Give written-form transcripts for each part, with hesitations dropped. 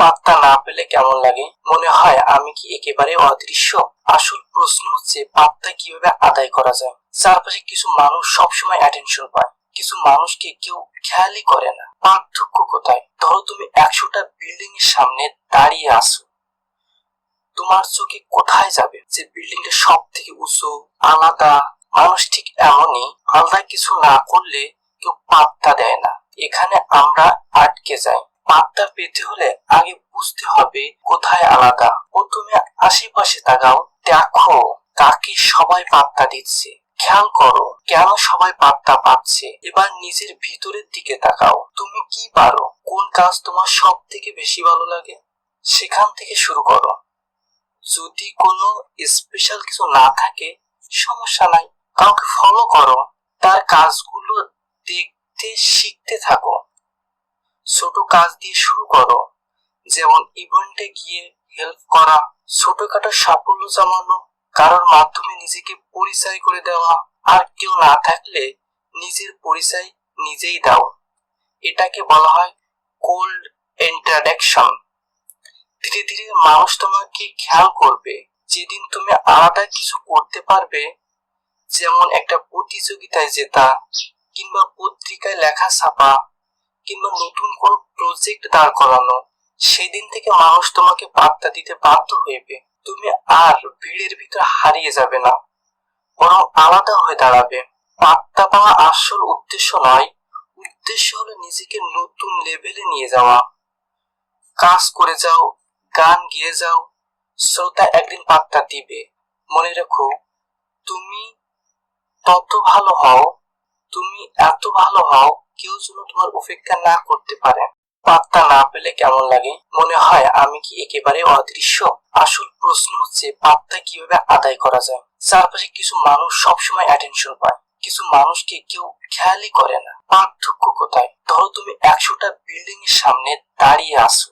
পাত্তা না পেলে কেমন লাগে? মনে হয় আমি কি একেবারে অদৃশ্য? আসল প্রশ্ন হচ্ছে পাত্তা কিভাবে আদায় করা যায়। চারপাশে কিছু মানুষ সবসময় অ্যাটেনশন পায়, কিছু মানুষকে কেউ খেয়ালই করে না। পার্থক্য কোথায়? ধরো তুমি 100টা বিল্ডিং এর সামনে দাঁড়িয়ে আছো, তোমার চোখে কোথায় যাবে? যে বিল্ডিংটা সব থেকে উঁচু, আলাদা। মানুষ ঠিক এমনই, আলাদা কিছু না করলে কেউ পাত্তা দেয় না। এখানে আমরা আটকে যাই। পাত্তা পেতে হলে আগে বুঝতে হবে কোথায় আলাদা। প্রথমে আশেপাশে তাকাও, দেখো কাকে সবাই পাত্তা দিচ্ছে। খেয়াল করো কেন সবাই পাত্তা পাচ্ছে। এবার নিজের ভিতরের দিকে তাকাও, তুমি কি পারো, কোন কাজ তোমার সব থেকে বেশি ভালো লাগে, সেখান থেকে শুরু করো। যদি কোনো স্পেশাল কিছু না থাকে সমস্যা নাই, কাউকে ফলো করো, তার কাজগুলো দেখতে শিখতে থাকো। ছোট কাজ দিয়ে শুরু করো, যেমন ইভেন্টে গিয়ে হেল্প করা, ছোটখাটো সাফল্য জমানো, কারোর মাধ্যমে নিজেকে পরিচয় করে দেওয়া। আর কেউ না থাকলে নিজের পরিচয় নিজেই দাও। এটাকে বলা হয় কোল্ড ইন্ট্রোডাকশন। ধীরে ধীরে মানুষ তোমাকে খেয়াল করবে। যেদিন তুমি আলাদা কিছু করতে পারবে, যেমন একটা প্রতিযোগিতায় জেতা, কিংবা পত্রিকায় লেখা ছাপা, কিংবা নতুন কোন প্রজেক্ট দাঁড় করানো, সেদিন থেকে মানুষ তোমাকে পাত্তা দিতে বাধ্য হইবে। তুমি আর ভিড়ের ভিতর হারিয়ে যাবে না, বরং আলাদা হয়ে দাঁড়াবে। পাত্তা পাওয়া আসল উদ্দেশ্য নয়, উদ্দেশ্য হলো নিজেকে নতুন লেভেলে নিয়ে যাওয়া। কাজ করে যাও, গান গেয়ে যাও, শ্রোতা একদিন পাত্তা দিবে। মনে রেখো, তুমি তত ভালো হও, তুমি এত ভালো হও, কেউ যেন তোমার উপেক্ষা না করতে পারে। পাত্তা না পেলে কেমন লাগে? মনে হয় আমি কি একেবারে অদৃশ্য? আসল প্রশ্ন হচ্ছে পাত্তা কিভাবে আদায় করা যায়। চারপাশে কিছু মানুষ সবসময় অ্যাটেনশন পায়, কিছু মানুষকে কেউ খেয়ালই করে না। পার্থক্য কোথায়? ধরো তুমি 100টা বিল্ডিং এর সামনে দাঁড়িয়ে আছো,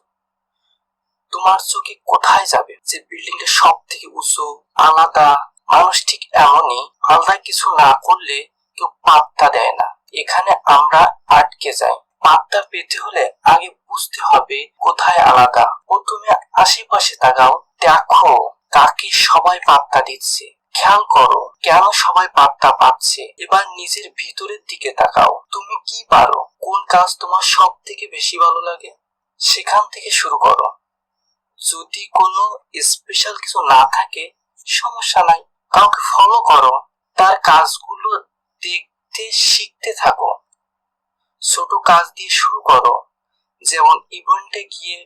তোমার চোখে কোথায় যাবে? যে বিল্ডিংটা সব থেকে উঁচু, আলাদা। মানুষ ঠিক এমনই, আলাদা কিছু না করলে কেউ পাত্তা দেয় না। এখানে আমরা আটকে যাই। পাত্তা পেতে হলে আগে বুঝতে হবে কোথায় আলাদা। প্রথমে আশেপাশে তাকাও, দেখো কাকে সবাই পাত্তা দিচ্ছে। খেয়াল করো কেন সবাই পাত্তা পাচ্ছে। এবার নিজের ভিতরের দিকে তাকাও, তুমি কি পারো, কোন কাজ তোমার সব থেকে বেশি ভালো লাগে, সেখান থেকে শুরু করো। যদি কোনো স্পেশাল কিছু না থাকে সমস্যা নাই, কাউকে ফলো করো, তার কাজগুলো দেখতে শিখতে থাকো। ছোট কাজ দিয়ে শুরু করো, যেমন ইভেন্টে গিয়ে